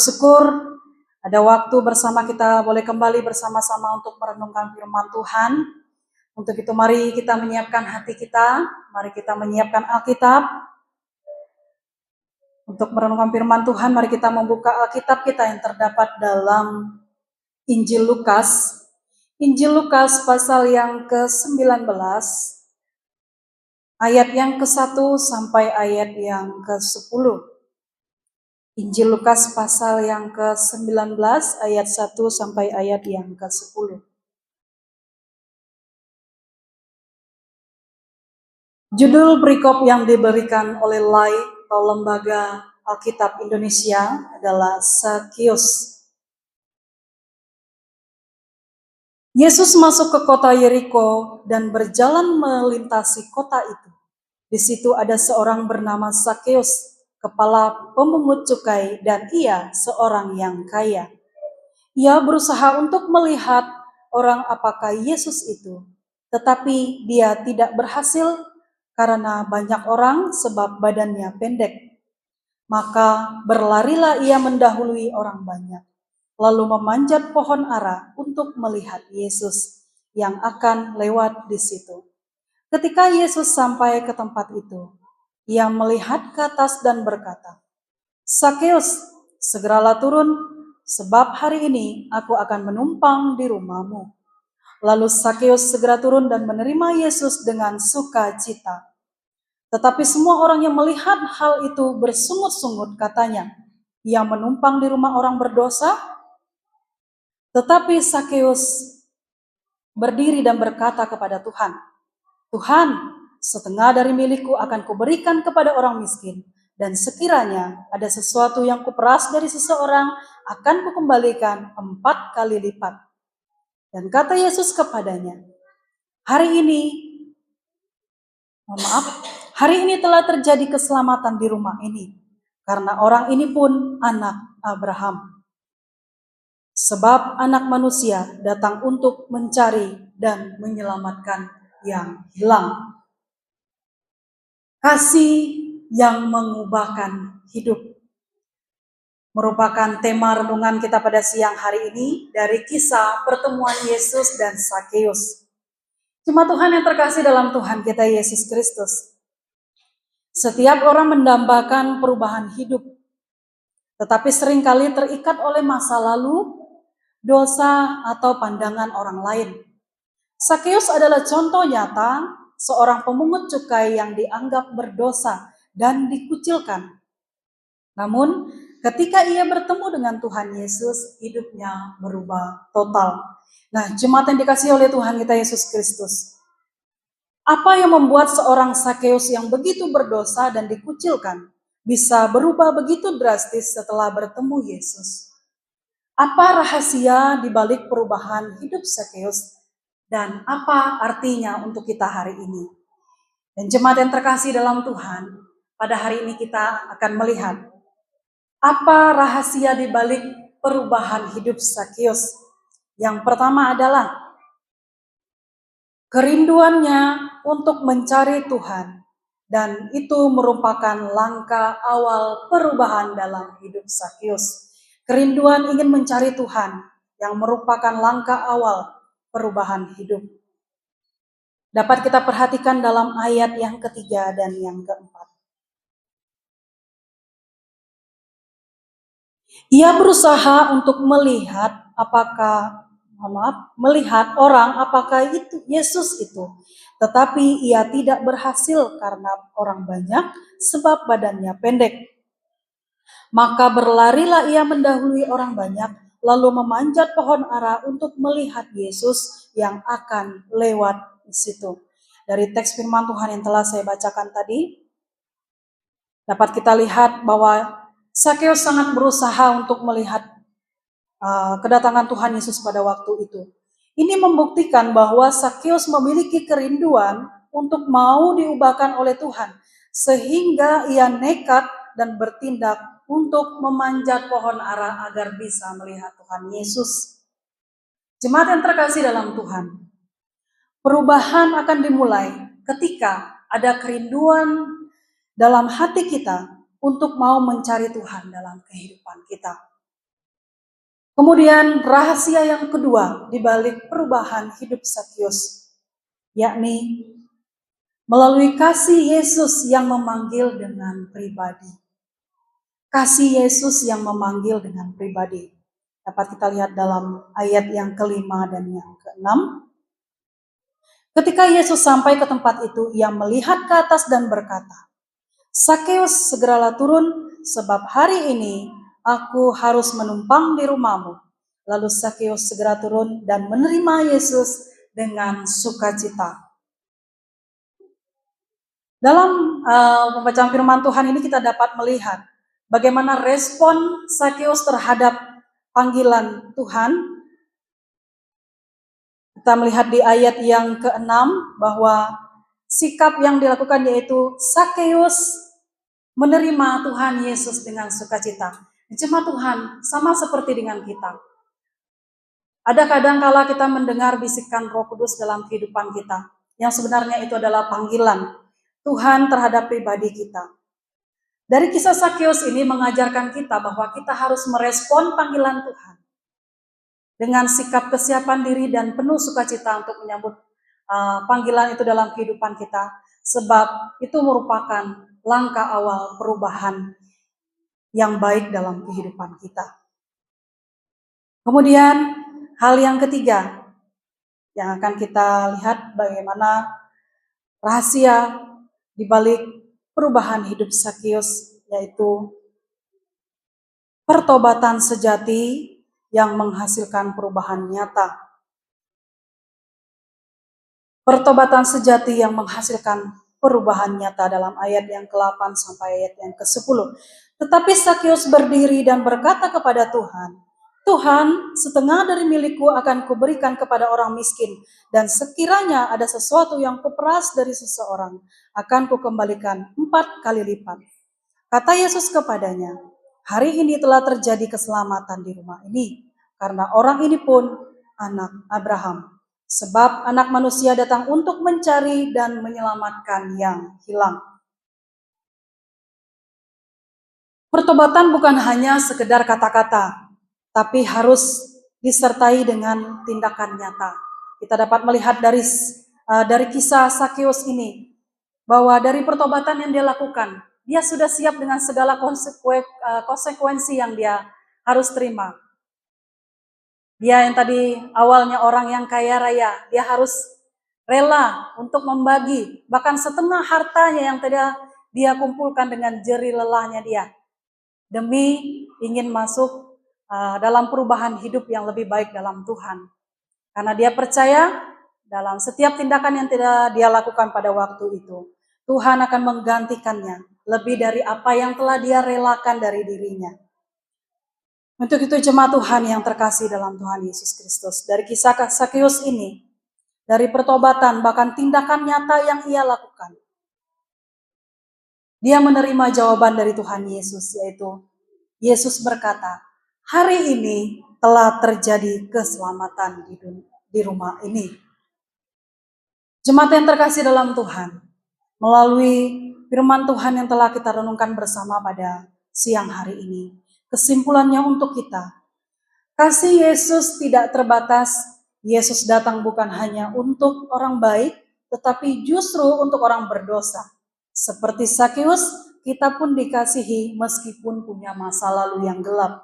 bersyukur ada waktu bersama kita boleh kembali bersama-sama untuk merenungkan firman Tuhan. Untuk itu mari kita menyiapkan hati kita, mari kita menyiapkan Alkitab. Untuk merenungkan firman Tuhan, mari kita membuka Alkitab kita yang terdapat dalam Injil Lukas. Injil Lukas pasal yang ke-19, ayat yang ke-1 sampai ayat yang ke-10. Injil Lukas pasal yang ke-19 ayat 1 sampai ayat yang ke-10. Judul perikop yang diberikan oleh LAI atau Lembaga Alkitab Indonesia adalah Sakeus. Yesus masuk ke kota Yeriko dan berjalan melintasi kota itu. Di situ ada seorang bernama Sakeus, kepala pemungut cukai, dan ia seorang yang kaya. Ia berusaha untuk melihat orang apakah Yesus itu, tetapi dia tidak berhasil karena banyak orang sebab badannya pendek. Maka berlarilah ia mendahului orang banyak, lalu memanjat pohon ara untuk melihat Yesus yang akan lewat di situ. Ketika Yesus sampai ke tempat itu, ia melihat ke atas dan berkata, "Sakeus, segeralah turun, sebab hari ini aku akan menumpang di rumahmu." Lalu Sakeus segera turun dan menerima Yesus dengan sukacita. Tetapi semua orang yang melihat hal itu bersungut-sungut, katanya, "Ia menumpang di rumah orang berdosa?" Tetapi Sakeus berdiri dan berkata kepada Tuhan, "Tuhan, setengah dari milikku akan kuberikan kepada orang miskin, dan sekiranya ada sesuatu yang kuperas dari seseorang, akan kukembalikan 4 kali lipat." Dan kata Yesus kepadanya, hari ini telah terjadi keselamatan di rumah ini, karena orang ini pun anak Abraham. Sebab anak manusia datang untuk mencari dan menyelamatkan yang hilang. Kasih yang mengubahkan hidup merupakan tema renungan kita pada siang hari ini dari kisah pertemuan Yesus dan Sakeus. Jemaat Tuhan yang terkasih dalam Tuhan kita Yesus Kristus. Setiap orang mendambakan perubahan hidup, tetapi seringkali terikat oleh masa lalu, dosa, atau pandangan orang lain. Sakeus adalah contoh nyata seorang pemungut cukai yang dianggap berdosa dan dikucilkan. Namun, ketika ia bertemu dengan Tuhan Yesus, hidupnya berubah total. Nah, jemaat yang dikasihi oleh Tuhan kita Yesus Kristus, apa yang membuat seorang Sakeus yang begitu berdosa dan dikucilkan bisa berubah begitu drastis setelah bertemu Yesus? Apa rahasia di balik perubahan hidup Sakeus dan apa artinya untuk kita hari ini? Dan jemaat yang terkasih dalam Tuhan, pada hari ini kita akan melihat apa rahasia di balik perubahan hidup Sakeus. Yang pertama adalah kerinduannya untuk mencari Tuhan, dan itu merupakan langkah awal perubahan dalam hidup Sakeus. Kerinduan ingin mencari Tuhan yang merupakan langkah awal perubahan hidup. Dapat kita perhatikan dalam ayat yang ketiga dan yang keempat. Ia berusaha untuk melihat orang apakah itu Yesus itu. Tetapi ia tidak berhasil karena orang banyak sebab badannya pendek. Maka berlarilah ia mendahului orang banyak, lalu memanjat pohon ara untuk melihat Yesus yang akan lewat di situ. Dari teks firman Tuhan yang telah saya bacakan tadi, dapat kita lihat bahwa Sakeus sangat berusaha untuk melihat kedatangan Tuhan Yesus pada waktu itu. Ini membuktikan bahwa Sakeus memiliki kerinduan untuk mau diubahkan oleh Tuhan, sehingga ia nekat dan bertindak untuk memanjat pohon ara agar bisa melihat Tuhan Yesus. Jemaat yang terkasih dalam Tuhan, perubahan akan dimulai ketika ada kerinduan dalam hati kita untuk mau mencari Tuhan dalam kehidupan kita. Kemudian rahasia yang kedua di balik perubahan hidup Sakeus, yakni melalui kasih Yesus yang memanggil dengan pribadi. Kasih Yesus yang memanggil dengan pribadi. Dapat kita lihat dalam ayat yang kelima dan yang keenam. Ketika Yesus sampai ke tempat itu, ia melihat ke atas dan berkata, "Sakeus, segeralah turun, sebab hari ini aku harus menumpang di rumahmu." Lalu Sakeus segera turun dan menerima Yesus dengan sukacita. Dalam pembacaan firman Tuhan ini kita dapat melihat bagaimana respon Sakeus terhadap panggilan Tuhan. Kita melihat di ayat yang ke-6 bahwa sikap yang dilakukan yaitu Sakeus menerima Tuhan Yesus dengan sukacita. Jemaat Tuhan, sama seperti dengan kita. Ada kadang kala kita mendengar bisikan Roh Kudus dalam kehidupan kita, yang sebenarnya itu adalah panggilan Tuhan terhadap pribadi kita. Dari kisah Sakeus ini mengajarkan kita bahwa kita harus merespon panggilan Tuhan dengan sikap kesiapan diri dan penuh sukacita untuk menyambut panggilan itu dalam kehidupan kita, sebab itu merupakan langkah awal perubahan yang baik dalam kehidupan kita. Kemudian hal yang ketiga yang akan kita lihat bagaimana rahasia di balik perubahan hidup Sakeus, yaitu pertobatan sejati yang menghasilkan perubahan nyata. Pertobatan sejati yang menghasilkan perubahan nyata dalam ayat yang ke-8 sampai ayat yang ke-10. Tetapi Sakeus berdiri dan berkata kepada Tuhan, "Tuhan, setengah dari milikku akan kuberikan kepada orang miskin, dan sekiranya ada sesuatu yang kuperas dari seseorang, akan kukembalikan 4 kali lipat." Kata Yesus kepadanya, "Hari ini telah terjadi keselamatan di rumah ini, karena orang ini pun anak Abraham. Sebab anak manusia datang untuk mencari dan menyelamatkan yang hilang." Pertobatan bukan hanya sekedar kata-kata, tapi harus disertai dengan tindakan nyata. Kita dapat melihat dari kisah Sakeus ini, bahwa dari pertobatan yang dia lakukan, dia sudah siap dengan segala konsekuensi yang dia harus terima. Dia yang tadi awalnya orang yang kaya raya, dia harus rela untuk membagi bahkan setengah hartanya yang tadi dia kumpulkan dengan jerih lelahnya dia, demi ingin masuk dalam perubahan hidup yang lebih baik dalam Tuhan. Karena dia percaya dalam setiap tindakan yang tidak dia lakukan pada waktu itu, Tuhan akan menggantikannya lebih dari apa yang telah dia relakan dari dirinya. Untuk itu jemaat Tuhan yang terkasih dalam Tuhan Yesus Kristus, dari kisah Sakeus ini, dari pertobatan bahkan tindakan nyata yang ia lakukan, dia menerima jawaban dari Tuhan Yesus, yaitu Yesus berkata, "Hari ini telah terjadi keselamatan di rumah ini." Jemaat yang terkasih dalam Tuhan, melalui firman Tuhan yang telah kita renungkan bersama pada siang hari ini, kesimpulannya untuk kita, kasih Yesus tidak terbatas. Yesus datang bukan hanya untuk orang baik, tetapi justru untuk orang berdosa. Seperti Sakeus, kita pun dikasihi meskipun punya masa lalu yang gelap.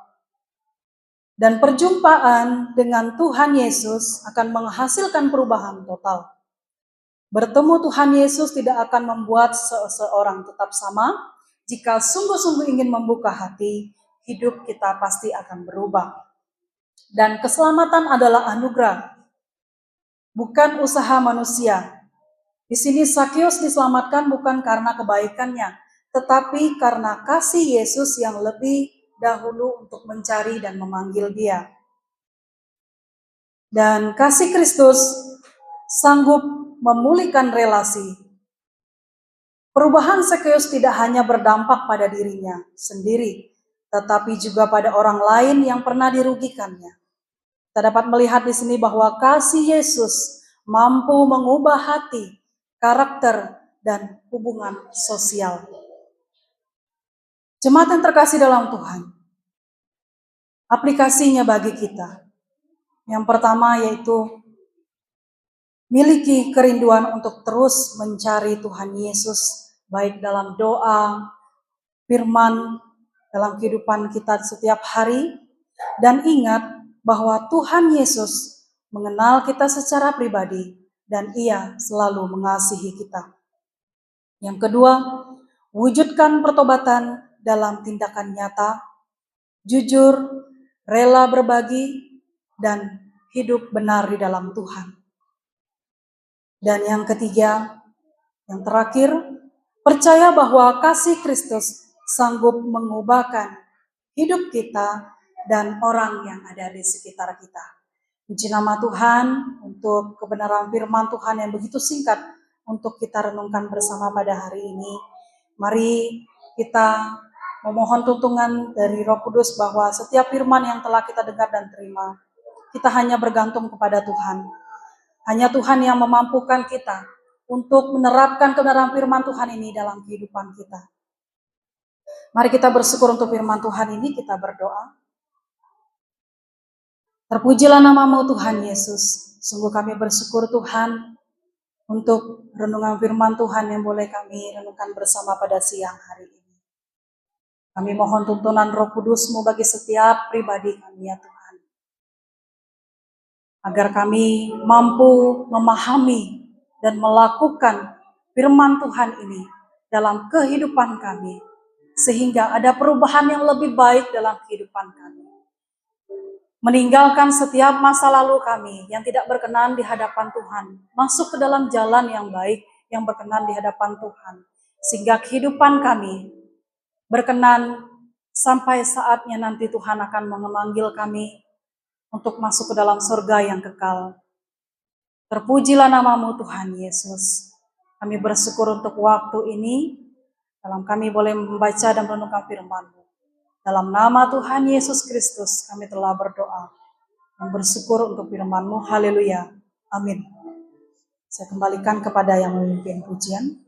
Dan perjumpaan dengan Tuhan Yesus akan menghasilkan perubahan total. Bertemu Tuhan Yesus tidak akan membuat seseorang tetap sama. Jika sungguh-sungguh ingin membuka hati, hidup kita pasti akan berubah. Dan keselamatan adalah anugerah, bukan usaha manusia. Di sini Sakeus diselamatkan bukan karena kebaikannya, tetapi karena kasih Yesus yang lebih dahulu untuk mencari dan memanggil dia. Dan kasih Kristus sanggup memulihkan relasi. Perubahan Sakeus tidak hanya berdampak pada dirinya sendiri, tetapi juga pada orang lain yang pernah dirugikannya. Kita dapat melihat di sini bahwa kasih Yesus mampu mengubah hati, karakter, dan hubungan sosial. Jemaat yang terkasih dalam Tuhan, aplikasinya bagi kita. Yang pertama yaitu miliki kerinduan untuk terus mencari Tuhan Yesus, baik dalam doa, firman, dalam kehidupan kita setiap hari, dan ingat bahwa Tuhan Yesus mengenal kita secara pribadi dan Ia selalu mengasihi kita. Yang kedua, wujudkan pertobatan dalam tindakan nyata, jujur, rela berbagi, dan hidup benar di dalam Tuhan. Dan yang ketiga, yang terakhir, percaya bahwa kasih Kristus sanggup mengubahkan hidup kita dan orang yang ada di sekitar kita. Puji nama Tuhan untuk kebenaran firman Tuhan yang begitu singkat untuk kita renungkan bersama pada hari ini. Mari kita memohon tuntunan dari Roh Kudus bahwa setiap firman yang telah kita dengar dan terima, kita hanya bergantung kepada Tuhan. Hanya Tuhan yang memampukan kita untuk menerapkan kebenaran firman Tuhan ini dalam kehidupan kita. Mari kita bersyukur untuk firman Tuhan ini, kita berdoa. Terpujilah nama-Mu Tuhan Yesus. Sungguh kami bersyukur Tuhan untuk renungan firman Tuhan yang boleh kami renungkan bersama pada siang hari ini. Kami mohon tuntunan Roh Kudus-Mu bagi setiap pribadi kami ya Tuhan. Agar kami mampu memahami dan melakukan firman Tuhan ini dalam kehidupan kami. Sehingga ada perubahan yang lebih baik dalam kehidupan kami. Meninggalkan setiap masa lalu kami yang tidak berkenan di hadapan Tuhan. Masuk ke dalam jalan yang baik yang berkenan di hadapan Tuhan. Sehingga kehidupan kami berkenan sampai saatnya nanti Tuhan akan memanggil kami untuk masuk ke dalam surga yang kekal. Terpujilah nama-Mu Tuhan Yesus. Kami bersyukur untuk waktu ini, dalam kami boleh membaca dan merenungkan firman-Mu. Dalam nama Tuhan Yesus Kristus kami telah berdoa dan bersyukur untuk firman-Mu. Haleluya. Amin. Saya kembalikan kepada yang memimpin pujian.